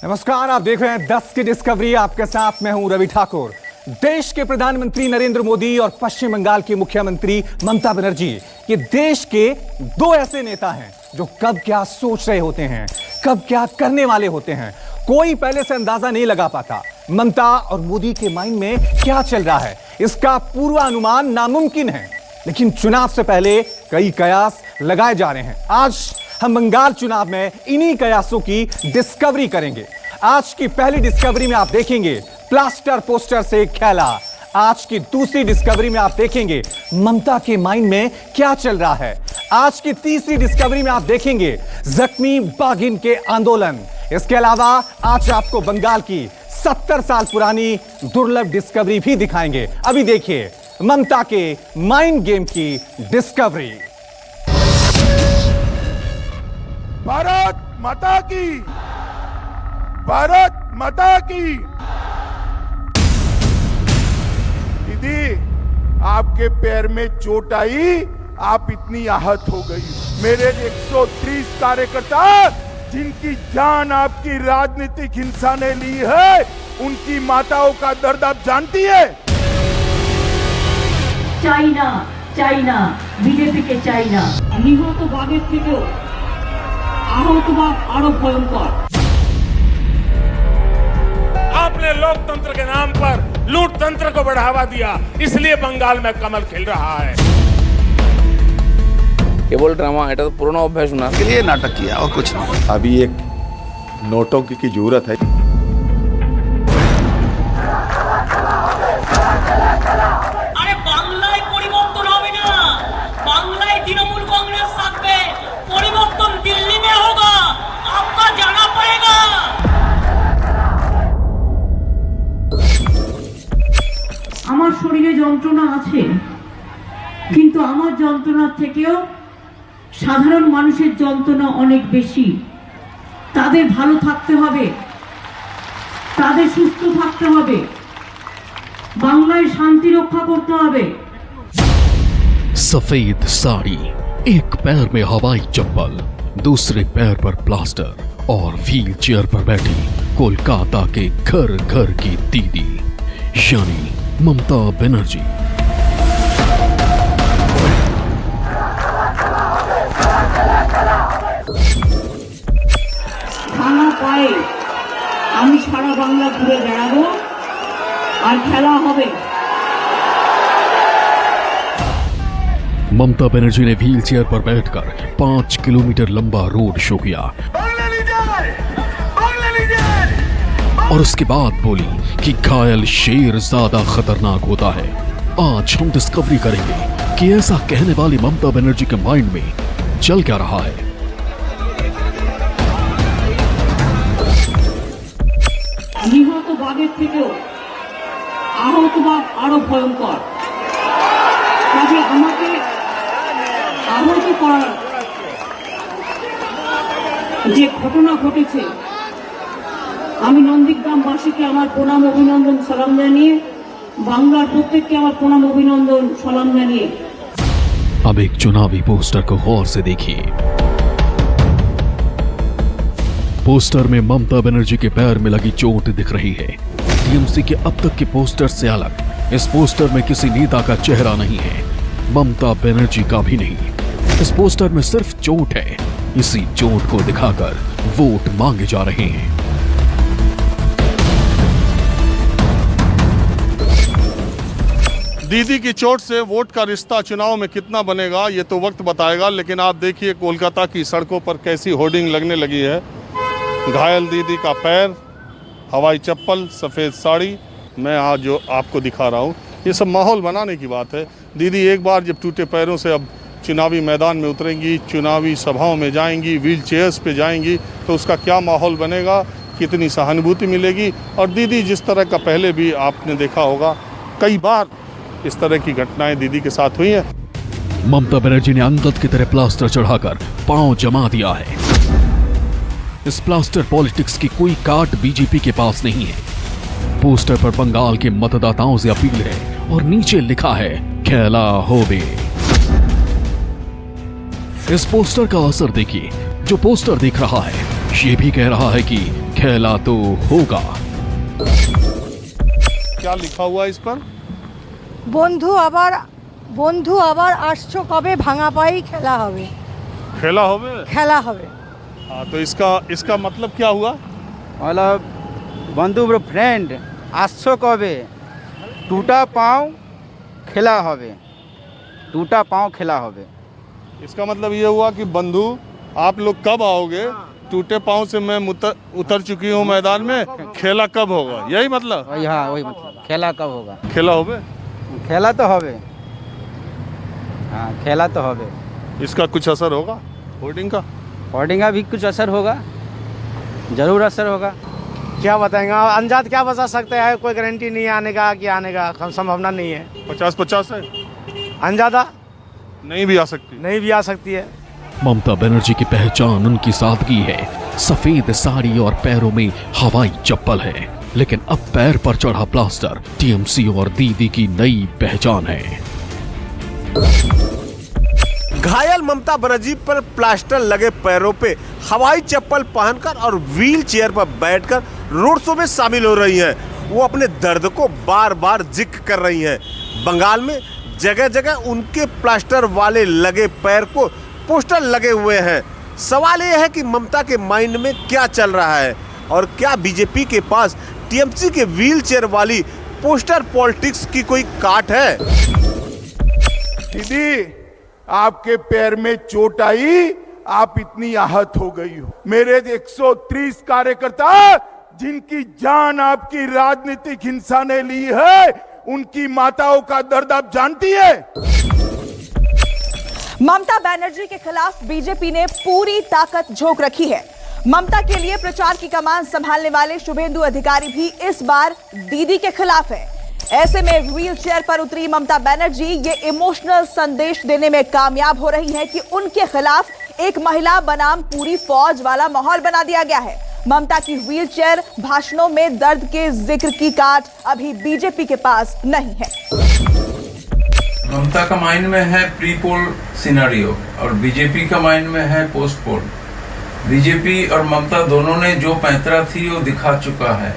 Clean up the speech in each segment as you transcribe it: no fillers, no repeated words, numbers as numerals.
नमस्कार, आप देख रहे हैं 10 की डिस्कवरी। आपके साथ मैं हूं रवि ठाकुर। देश के प्रधानमंत्री नरेंद्र मोदी और पश्चिम बंगाल की मुख्यमंत्री ममता बनर्जी, ये देश के दो ऐसे नेता हैं जो कब क्या सोच रहे होते हैं, कब क्या करने वाले होते हैं, कोई पहले से अंदाजा नहीं लगा पाता। ममता और मोदी के माइंड में क्या चल रहा है, इसका पूर्वानुमान नामुमकिन है। लेकिन चुनाव से पहले कई कयास लगाए जा रहे हैं। आज हम बंगाल चुनाव में इन्हीं कयासों की डिस्कवरी करेंगे। आज की पहली डिस्कवरी में आप देखेंगे प्लास्टर पोस्टर से खेला। आज की दूसरी डिस्कवरी में आप देखेंगे ममता के माइंड में क्या चल रहा है। आज की तीसरी डिस्कवरी में आप देखेंगे जख्मी बाघिन के आंदोलन। इसके अलावा आज आपको बंगाल की 70 साल पुरानी दुर्लभ डिस्कवरी भी दिखाएंगे। अभी देखिए ममता के माइंड गेम की डिस्कवरी। भारत माता की, भारत माता की। दीदी, आपके पैर में चोट आई, आप इतनी आहत हो गई। मेरे 130 कार्यकर्ता जिनकी जान आपकी राजनीतिक हिंसा ने ली है, उनकी माताओं का दर्द आप जानती है। চাইনা চাইনা বিজেপিকে চাইনা। নিহত বাঘের থেকেও আহত বাঘ আরো ভয়ঙ্কর। आपने लोकतंत्र के नाम पर लूट तंत्र को बढ़ावा दिया, इसलिए बंगाल में कमल खिल रहा है। केवल ड्रामा, এটা তো পুরনো অভ্যাস না। के लिए नाटक किया और कुछ नहीं। अभी एक नोटंकी की जरूरत है। আরে বাংলায় পরিবর্তন হবে না, বাংলায় তৃণমূল कांग्रेस থাকবে। পরিবর্তন দিল্লি में होगा, आपका जाना पड़ेगा। আমার শরীরে যন্ত্রণা আছে, কিন্তু আমার যন্ত্রণার থেকেও সাধারণ মানুষের যন্ত্রণা অনেক বেশি। তাদের ভালো থাকতে হবে, তাদের সুস্থ থাকতে হবে, বাংলায় শান্তি রক্ষা করতে হবে। सफेद साड़ी, एक पैर में हवाई चप्पल, दूसरे पैर पर प्लास्टर और व्हील चेयर पर बैठी कोलकाता के घर घर की दीदी यानी ममता बनर्जी। খানা পায়ে আমি সারা বাংলা ঘুরে বেড়াবো আর খেলা হবে। ममता बनर्जी ने व्हील चेयर पर बैठकर 5 किलोमीटर लंबा रोड शो किया और उसके बाद बोली कि घायल शेर ज्यादा खतरनाक होता है। आज हम डिस्कवरी करेंगे कि ऐसा कहने वाली ममता बनर्जी के माइंड में चल क्या रहा है। নিহত বাঘের থেকেও আহত বাঘ আরো ভয়ঙ্কর। কাজে আমাকে আহত করার যে ঘটনা ঘটেছে, আমি নন্দীগ্রামবাসীকে আমার প্রণাম অভিনন্দন সালাম জানিয়ে, বাংলার প্রত্যেককে আমার প্রণাম অভিনন্দন সালাম জানিয়ে। अब एक चुनावी पोस्टर को गौर से देखिए। पोस्टर में ममता बनर्जी के पैर में लगी चोट दिख रही है। टीएमसी के अब तक के पोस्टर से अलग इस पोस्टर में किसी नेता का चेहरा नहीं है, ममता बनर्जी का भी नहीं। इस पोस्टर में सिर्फ चोट है। इसी चोट को दिखाकर वोट मांगे जा रहे हैं। दीदी की चोट से वोट का रिश्ता चुनाव में कितना बनेगा ये तो वक्त बताएगा। लेकिन आप देखिए कोलकाता की सड़कों पर कैसी होर्डिंग लगने लगी है। घायल दीदी का पैर, हवाई चप्पल, सफ़ेद साड़ी। मैं आज जो आपको दिखा रहा हूँ, ये सब माहौल बनाने की बात है। दीदी एक बार जब टूटे पैरों से अब चुनावी मैदान में उतरेंगी, चुनावी सभाओं में जाएंगी, व्हील चेयर्स पे जाएंगी, तो उसका क्या माहौल बनेगा, कितनी सहानुभूति मिलेगी। और दीदी जिस तरह का पहले भी आपने देखा होगा, कई बार इस तरह की घटनाएं दीदी के साथ हुई हैं। ममता बनर्जी ने अंगद की तरह प्लास्टर चढ़ाकर पांव जमा दिया है। इस प्लास्टर पॉलिटिक्स की कोई काट बीजेपी के पास नहीं है। पोस्टर पर बंगाल के मतदाताओं से अपील है और नीचे लिखा है खेला होबे। इस पोस्टर का असर देखिए। जो पोस्टर दिख रहा है ये भी कह रहा है कि खेला तो होगा। क्या लिखा हुआ है इस पर? বন্ধু আবার আসছো কবে ভাঙা পাই খেলা হবে। खेला होवे। খেলা হবে। हाँ, तो इसका मतलब क्या हुआ? मतलब बंधु फ्रेंड আসছো কবে टूटा पाँव खेला হবে। टूटा पाँव खेला হবে। इसका मतलब ये हुआ कि बंधु आप लोग कब आओगे? टूटे पाँव से मैं उतर चुकी हूँ मैदान में, खेला कब होगा, यही मतलब? वही, हाँ वही मतलब खेला कब होगा। खेला होवे। खेला तो होवे। हाँ खेला तो होवे। इसका कुछ असर होगा होर्डिंग का? होर्डिंग का भी कुछ असर होगा, जरूर असर होगा। क्या बताएंगे, अनजात क्या बता सकते हैं, कोई गारंटी नहीं है आने का कि आने का, संभावना नहीं है। 50-50 है, अनजादा नहीं भी आ सकती। नहीं भी आ सकती है। ममता बनर्जी की पहचान उनकी सादगी है। सफेद साड़ी और पैरों में हवाई चप्पल है, लेकिन अब पैर पर चढ़ा प्लास्टर टीएमसी और दीदी की नई पहचान है। घायल ममता बनर्जी पर प्लास्टर लगे पैरों पे हवाई चप्पल पहनकर और व्हील चेयर पर बैठकर रोड शो में शामिल हो रही हैं। वो अपने दर्द को बार बार जिक्र कर रही हैं। बंगाल में जगह जगह उनके प्लास्टर वाले लगे पैर को पोस्टर लगे हुए हैं। सवाल यह है कि ममता के माइंड में क्या चल रहा है और क्या बीजेपी के पास टीएमसी के व्हील चेयर वाली पोस्टर पॉलिटिक्स की कोई काट है? दीदी, आपके पैर में चोट आई, आप इतनी आहत हो गई हो। मेरे 130 कार्यकर्ता जिनकी जान आपकी राजनीतिक हिंसा ने ली है, उनकी माताओं का दर्द आप जानती है? ममता बनर्जी के खिलाफ बीजेपी ने पूरी ताकत झोंक रखी है। ममता के लिए प्रचार की कमान संभालने वाले शुभेंदु अधिकारी भी इस बार दीदी के खिलाफ है। ऐसे में व्हील चेयर पर उतरी ममता बनर्जी ये इमोशनल संदेश देने में कामयाब हो रही है कि उनके खिलाफ एक महिला बनाम पूरी फौज वाला माहौल बना दिया गया है। ममता की व्हील चेयर भाषणों में दर्द के जिक्र की काट अभी बीजेपी के पास नहीं है। ममता का माइंड में है प्री पोल सिनेरियो और बीजेपी का माइंड में है पोस्ट पोल। बीजेपी और ममता दोनों ने जो पैंतरा थी वो दिखा चुका है।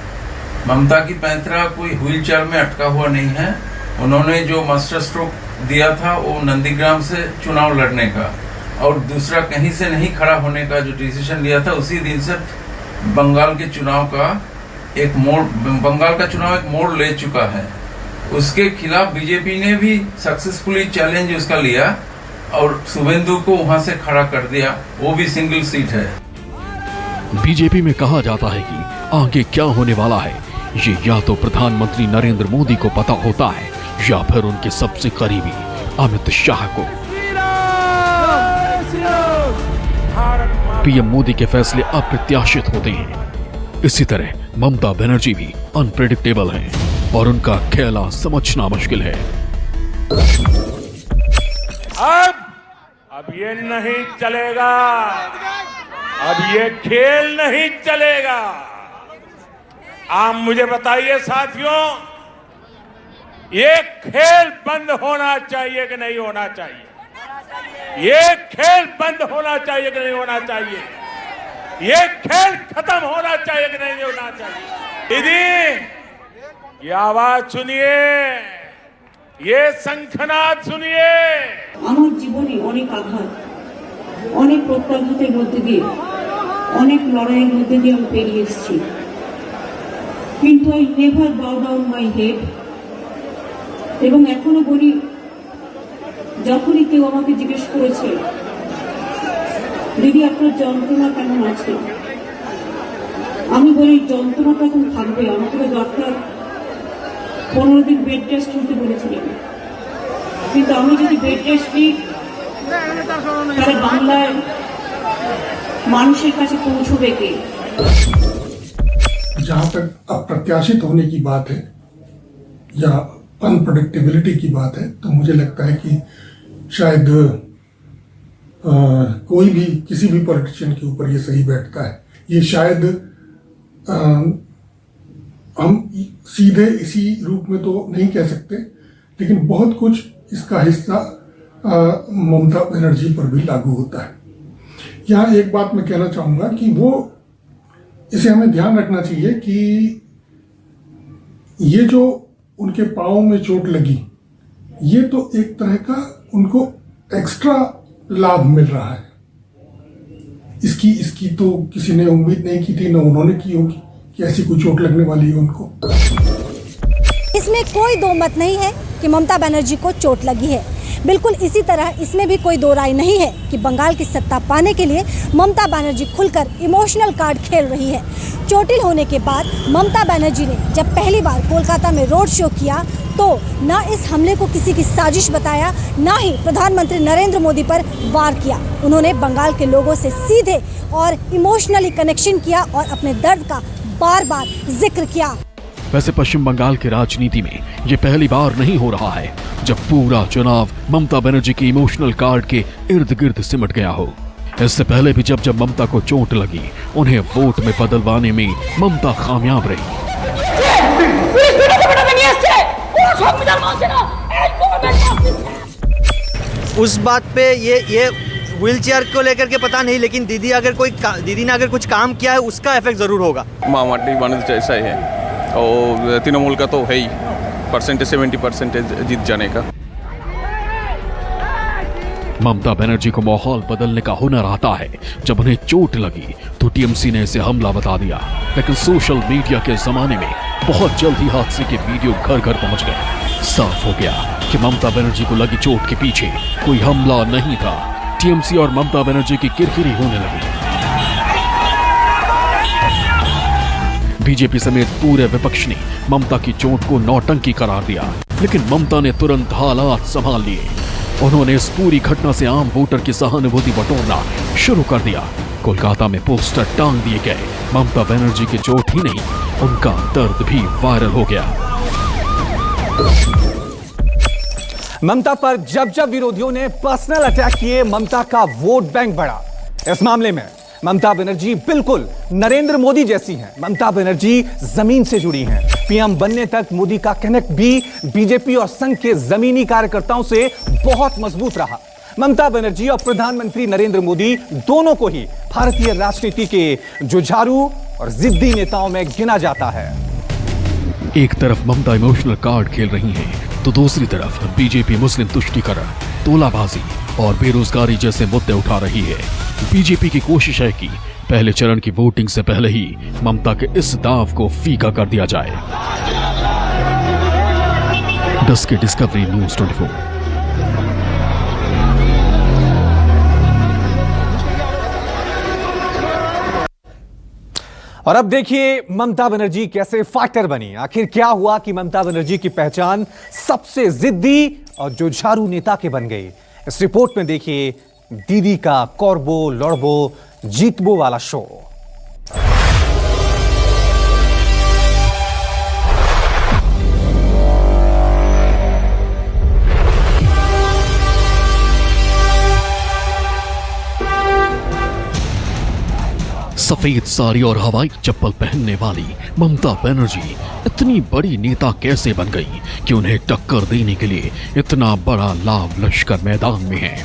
ममता की पैंतरा कोई व्हील चेयर में अटका हुआ नहीं है। उन्होंने जो मास्टर स्ट्रोक दिया था वो नंदीग्राम से चुनाव लड़ने का और दूसरा कहीं से नहीं खड़ा होने का जो डिसीजन लिया था, उसी दिन से बंगाल के चुनाव का एक मोड़ ले चुका है। उसके खिलाफ बीजेपी ने भी सक्सेसफुली चैलेंज उसका लिया और शुभेंदु को वहां से खड़ा कर दिया, वो भी सिंगल सीट है। बीजेपी में कहा जाता है कि आगे क्या होने वाला है ये या तो प्रधानमंत्री नरेंद्र मोदी को पता होता है या फिर उनके सबसे करीबी अमित शाह को। पीएम मोदी के फैसले अप्रत्याशित होते हैं। इसी तरह ममता बनर्जी भी अनप्रेडिक्टेबल हैं और उनका खेला समझना मुश्किल है। अब ये नहीं चलेगा, अब ये खेल नहीं चलेगा। आप मुझे बताइए साथियों, ये खेल बंद होना चाहिए कि नहीं होना चाहिए? ये खेल बंद होना चाहिए कि नहीं होना चाहिए? ये खेल खत्म होना चाहिए कि नहीं होना चाहिए? दीदी, ये आवाज सुनिए, ये शंखनाद सुनिए। আমার জীবনে অনেক আঘাত, অনেক প্রত্যাঘাতের মধ্যে দিয়ে, অনেক লড়াইয়ের মধ্যে দিয়ে আমি পেরিয়ে এসেছি। কিন্তু I never bow down my head। এবং এখনো বলি, যখনই কেউ আমাকে জিজ্ঞেস করেছে দিদি আপনার যন্ত্রণা কেমন আছে, আমি বলি যন্ত্রণাটা এখন থাকবে। আমাকে ডক্টর 15 দিন বেড রেস্ট নিতে বলেছিলেন, কিন্তু আমি যদি বেড রেস্ট নিই তাহলে বাংলায় মানুষের কাছে পৌঁছবে কে? जहाँ तक अप्रत्याशित होने की बात है या अनप्रेडिक्टेबिलिटी की बात है, तो मुझे लगता है कि शायद कोई भी किसी भी पॉलिटिशियन के ऊपर ये सही बैठता है। ये शायद हम सीधे इसी रूप में तो नहीं कह सकते, लेकिन बहुत कुछ इसका हिस्सा ममता बनर्जी पर भी लागू होता है। यहाँ एक बात मैं कहना चाहूँगा कि वो इसे हमें ध्यान रखना चाहिए कि ये जो उनके पाँव में चोट लगी, ये तो एक तरह का उनको एक्स्ट्रा लाभ मिल रहा है। इसकी तो किसी ने उम्मीद नहीं की थी, न उन्होंने की होगी कि ऐसी कोई चोट लगने वाली है उनको। इसमें कोई दो मत नहीं है कि ममता बनर्जी को चोट लगी है। बिल्कुल इसी तरह इसमें भी कोई दो राय नहीं है कि बंगाल की सत्ता पाने के लिए ममता बनर्जी खुलकर इमोशनल कार्ड खेल रही है। चोटिल होने के बाद ममता बनर्जी ने जब पहली बार कोलकाता में रोड शो किया तो ना इस हमले को किसी की साजिश बताया, ना ही प्रधानमंत्री नरेंद्र मोदी पर वार किया। उन्होंने बंगाल के लोगों से सीधे और इमोशनली कनेक्शन किया और अपने दर्द का बार बार जिक्र किया। वैसे पश्चिम बंगाल की राजनीति में ये पहली बार नहीं हो रहा है जब पूरा चुनाव ममता बनर्जी की इमोशनल कार्ड के इर्द गिर्द सिमट गया हो। इससे पहले भी जब ममता को चोट लगी, उन्हें वोट में बदलवाने में ममता कामयाब रही। उस बात पे ये व्हीलचेयर को लेकर के पता नहीं, लेकिन दीदी ने अगर कुछ काम किया है उसका इफेक्ट जरूर होगा। मामाटी बनर्जी जैसा ही है और तृणमूल का तो है ही परसेंटेज 70% जीत जाने का। ममता बनर्जी को माहौल बदलने का हुनर आता है। जब उन्हें चोट लगी तो टीएमसी ने इसे हमला बता दिया, लेकिन सोशल मीडिया के जमाने में बहुत जल्द ही हादसे के वीडियो घर घर पहुंच गए। साफ हो गया कि ममता बनर्जी को लगी चोट के पीछे कोई हमला नहीं था। टीएमसी और ममता बनर्जी की किरकिरी होने लगी। बीजेपी समेत पूरे विपक्ष ने ममता की चोट को नौटंकी करार दिया, लेकिन ममता ने तुरंत हालात संभाल लिए। उन्होंने इस पूरी घटना से आम वोटर की सहानुभूति बटोरना शुरू कर दिया। कोलकाता में पोस्टर टांग दिए गए। ममता बनर्जी की चोट ही नहीं, उनका दर्द भी वायरल हो गया। ममता पर जब जब विरोधियों ने पर्सनल अटैक किए, ममता का वोट बैंक बढ़ा। इस मामले में ममता बनर्जी बिल्कुल नरेंद्र मोदी जैसी हैं। ममता बनर्जी जमीन से जुड़ी हैं। पीएम बनने तक मोदी का कनेक्ट भी बीजेपी और संघ के जमीनी कार्यकर्ताओं से बहुत मजबूत रहा। ममता बनर्जी और प्रधानमंत्री नरेंद्र मोदी दोनों को ही भारतीय राजनीति के जुझारू और जिद्दी नेताओं में गिना जाता है। एक तरफ ममता इमोशनल कार्ड खेल रही हैं, तो दूसरी तरफ बीजेपी मुस्लिम तुष्टीकरण, तोलाबाजी और बेरोजगारी जैसे मुद्दे उठा रही है। बीजेपी की कोशिश है कि पहले चरण की वोटिंग से पहले ही ममता के इस दाव को फीका कर दिया जाए। 10 के डिस्कवरी न्यूज़ 24। और अब देखिए ममता बनर्जी कैसे फाइटर बनी। आखिर क्या हुआ कि ममता बनर्जी की पहचान सबसे जिद्दी और जुझारू नेता के बन गई। इस रिपोर्ट में देखिए दीदी का कौरबो लड़बो जीतबो वाला शो। सफेद साड़ी और हवाई चप्पल पहनने वाली ममता बनर्जी इतनी बड़ी नेता कैसे बन गई कि उन्हें टक्कर देने के लिए इतना बड़ा लाभ लश्कर मैदान में है।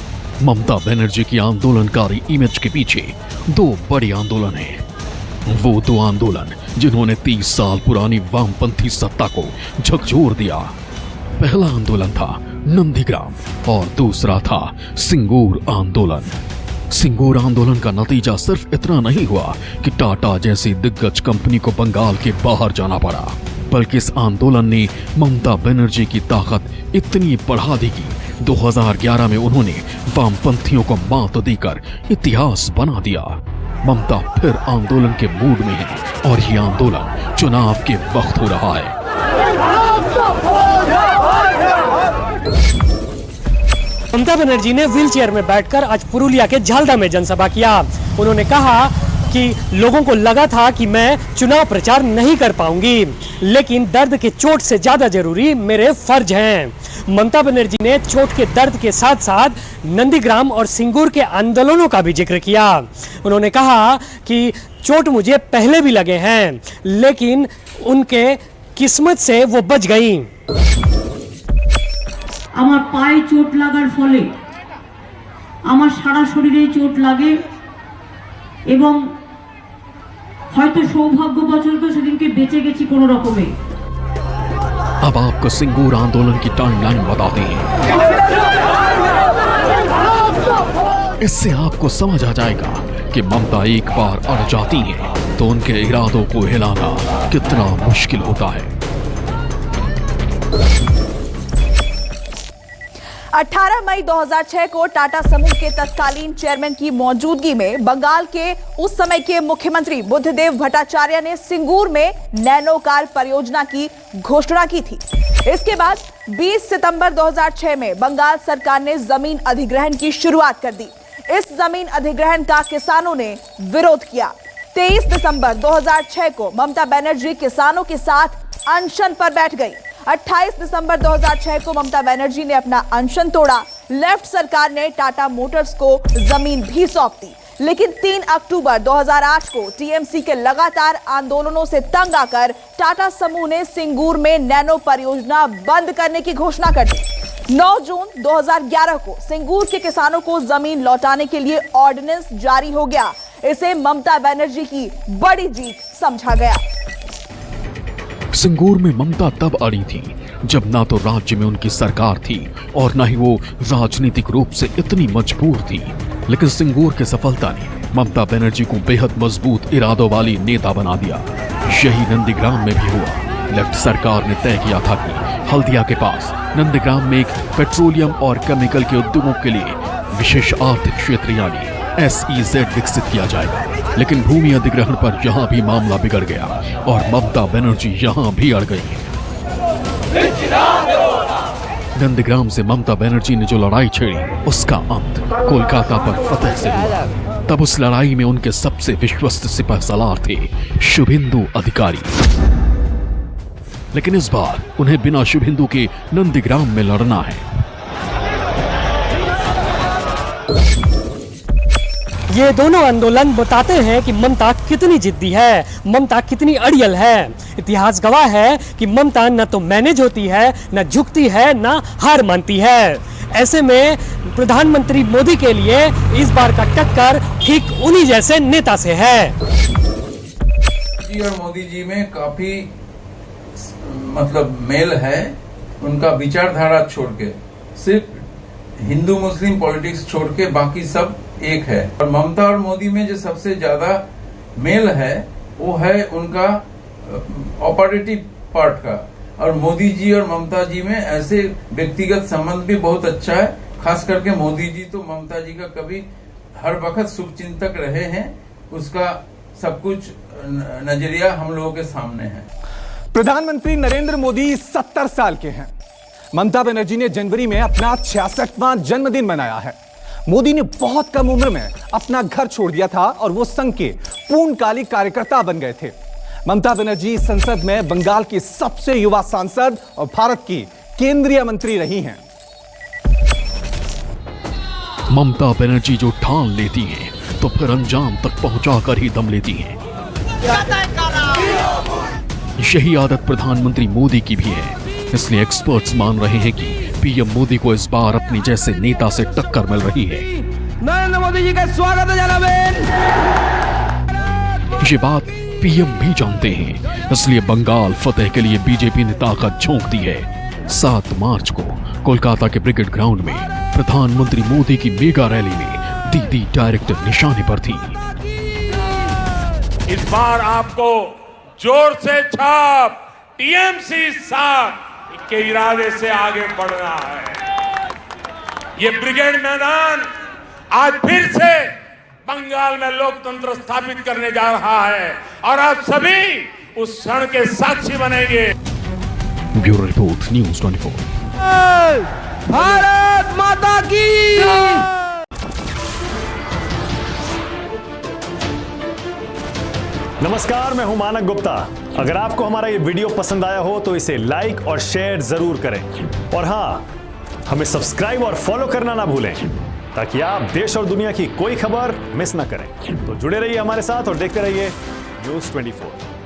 ममता बनर्जी की आंदोलनकारी इमेज के पीछे दो बड़े आंदोलन हैं। वो दो आंदोलन जिन्होंने 30 साल पुरानी वामपंथी सत्ता को झकझोर दिया। पहला आंदोलन था नंदीग्राम और दूसरा था सिंगूर आंदोलन। सिंगूर आंदोलन का नतीजा सिर्फ इतना नहीं हुआ कि टाटा जैसी दिग्गज कंपनी को बंगाल के बाहर जाना पड़ा, बल्कि इस आंदोलन ने ममता बनर्जी की ताकत इतनी बढ़ा दी कि 2011 में उन्होंने वामपंथियों को मात देकर इतिहास बना दिया। ममता फिर आंदोलन के मूड में है और ये आंदोलन चुनाव के वक्त हो रहा है। ममता बनर्जी ने व्हीलचेयर में बैठकर आज पुरुलिया के झालदा में जनसभा किया। उन्होंने कहा कि लोगों को लगा था कि मैं चुनाव प्रचार नहीं कर पाऊंगी, लेकिन दर्द के चोट से ज्यादा जरूरी मेरे फर्ज हैं। ममता बनर्जी ने चोट के दर्द के साथ साथ नंदीग्राम और सिंगूर के आंदोलनों का भी जिक्र किया। उन्होंने कहा कि चोट मुझे पहले भी लगे हैं, लेकिन उनके किस्मत से वो बच गई। আমার পায়ে চোট লাগার ফলে আমার সারা শরীরে চোট লাগে এবং হয়তো সৌভাগ্যবশত সেদিনকে বেঁচে গেছি কোনো রকমে। अब आपको सिंगूर आंदोलन की टाइमलाइन बताते हैं। इससे आपको समझ आ जाएगा कि ममता एक बार अड़ जाती हैं तो उनके इरादों को हिलाना कितना मुश्किल होता है। 18 मई 2006 को टाटा समूह के तत्कालीन चेयरमैन की मौजूदगी में बंगाल के उस समय के मुख्यमंत्री बुद्धदेव भट्टाचार्य ने सिंगूर में नैनो कार परियोजना की घोषणा की थी। इसके बाद 20 सितंबर 2006 में बंगाल सरकार ने जमीन अधिग्रहण की शुरुआत कर दी। इस जमीन अधिग्रहण का किसानों ने विरोध किया। 23 दिसंबर 2006 को ममता बनर्जी किसानों के साथ अनशन पर बैठ गई। 28 दिसंबर 2006 को ममता बनर्जी ने अपना अनशन तोड़ा। लेफ्ट सरकार ने टाटा मोटर्स को जमीन भी सौंप दी, लेकिन 3 अक्टूबर 2008 को टीएमसी के लगातार आंदोलनों से तंग आकर टाटा समूह ने सिंगूर में नैनो परियोजना बंद करने की घोषणा कर दी। 9 जून 2011 को सिंगूर के किसानों को जमीन लौटाने के लिए ऑर्डिनेंस जारी हो गया। इसे ममता बनर्जी की बड़ी जीत समझा गया। सिंगूर में ममता तब अड़ी थी जब ना तो राज्य में उनकी सरकार थी और ना ही वो राजनीतिक रूप से इतनी मजबूर थी। लेकिन सिंगूर की सफलता ने ममता बनर्जी को बेहद मजबूत इरादों वाली नेता बना दिया। यही नंदीग्राम में भी हुआ। लेफ्ट सरकार ने तय किया था कि हल्दिया के पास नंदीग्राम में एक पेट्रोलियम और केमिकल के उद्योगों के लिए विशेष आर्थिक क्षेत्र यानी SEZ विकसित किया जाएगा। लेकिन भूमि अधिग्रहण पर यहाँ भी मामला बिगड़ गया और ममता बनर्जी यहाँ भी अड़ गई। नंदीग्राम से ममता बनर्जी ने जो लड़ाई छेड़ी उसका अंत कोलकाता पर फतेह से हुआ। तब उस लड़ाई में उनके सबसे विश्वस्त सिपहसालार थे शुभेंदु अधिकारी। लेकिन इस बार उन्हें बिना शुभेंदु के नंदीग्राम में लड़ना है। ये दोनों आंदोलन बताते हैं कि ममता कितनी जिद्दी है, ममता कितनी अड़ियल है। इतिहास गवाह है कि ममता न तो मैनेज होती है, न झुकती है, न हार मानती है। ऐसे में प्रधानमंत्री मोदी के लिए इस बार का टक्कर ठीक उन्हीं जैसे नेता से है। जी और मोदी जी में काफी मतलब मेल है। उनका विचारधारा छोड़ के, सिर्फ हिंदू मुस्लिम पॉलिटिक्स छोड़ के बाकी सब एक है। और ममता और मोदी में जो सबसे ज्यादा मेल है वो है उनका ऑपरेटिव पार्ट का। और मोदी जी और ममता जी में ऐसे व्यक्तिगत संबंध भी बहुत अच्छा है। खास करके मोदी जी तो ममता जी का कभी हर वक्त शुभचिंतक रहे हैं। उसका सब कुछ नजरिया हम लोगों के सामने है। प्रधानमंत्री नरेंद्र मोदी 70 साल के हैं। ममता बनर्जी ने जनवरी में अपना 66वां जन्मदिन मनाया है। मोदी ने बहुत कम उम्र में अपना घर छोड़ दिया था और वो संघ के पूर्णकालिक कार्यकर्ता बन गए थे। ममता बनर्जी संसद में बंगाल की सबसे युवा सांसद और भारत की केंद्रीय मंत्री रही हैं। ममता बनर्जी जो ठान लेती हैं तो फिर अंजाम तक पहुंचाकर ही दम लेती हैं। यही आदत प्रधानमंत्री मोदी की भी है। इसलिए एक्सपर्ट्स मान रहे हैं कि पीएम मोदी को इस बार अपनी जैसे नेता से टक्कर मिल रही है। नरेंद्र मोदी जी का स्वागत है जनाबेन। ये बात पीएम भी जानते हैं, इसलिए बंगाल फतेह के लिए बीजेपी ने ताकत झोंक दी है। 7 मार्च को कोलकाता के ब्रिगेड ग्राउंड में प्रधानमंत्री मोदी की मेगा रैली में दीदी डायरेक्ट निशाने पर थी। इस बार आपको जोर से छाप टीएमसी 7 के इरादे से आगे बढ़ना है। ये ब्रिगेड मैदान आज फिर से बंगाल में लोकतंत्र स्थापित करने जा रहा है और आप सभी उस क्षण के साक्षी बनेंगे। Bureau report news 24। भारत माता की। नमस्कार, मैं हूं मानक गुप्ता। अगर आपको हमारा ये वीडियो पसंद आया हो तो इसे लाइक और शेयर जरूर करें। और हाँ, हमें सब्सक्राइब और फॉलो करना ना भूलें ताकि आप देश और दुनिया की कोई खबर मिस ना करें। तो जुड़े रहिए हमारे साथ और देखते रहिए न्यूज़ 24।